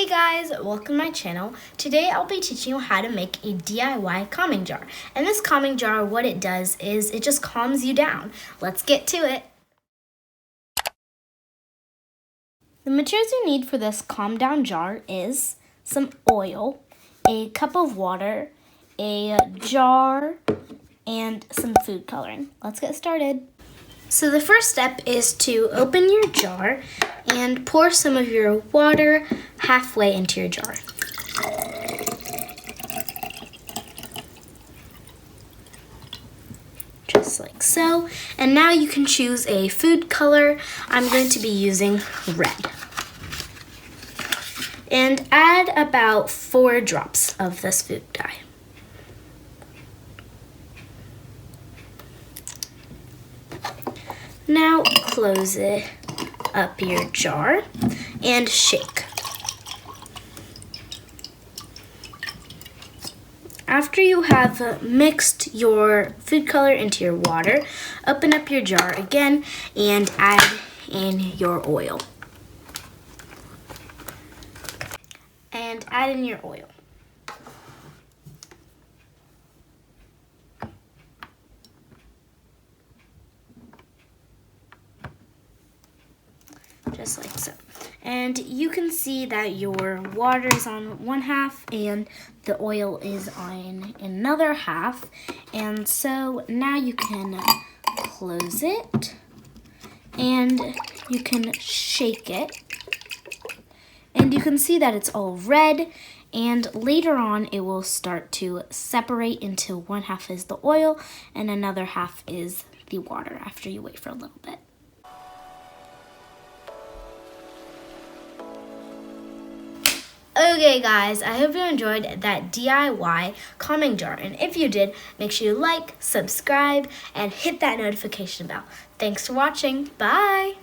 Hey guys, welcome to my channel. Today I'll be teaching you how to make a DIY calming jar. And this calming jar, what it does is it just calms you down. Let's get to it. The materials you need for this calm down jar is some oil, a cup of water, a jar, and some food coloring. Let's get started. So the first step is to open your jar and pour some of your water halfway into your jar. Just like so. And now you can choose a food color. I'm going to be using red. And add about 4 drops of this food dye. Now close it up your jar and shake. After you have mixed your food color into your water, open up your jar again and add in your oil. And add in your oil. Just like so. And you can see that your water is on one half and the oil is on another half. And so now you can close it and you can shake it. And you can see that it's all red, and later on it will start to separate into one half is the oil and another half is the water after you wait for a little bit. Okay guys, I hope you enjoyed that DIY calming jar, and if you did, make sure you like, subscribe, and hit that notification bell. Thanks for watching. Bye!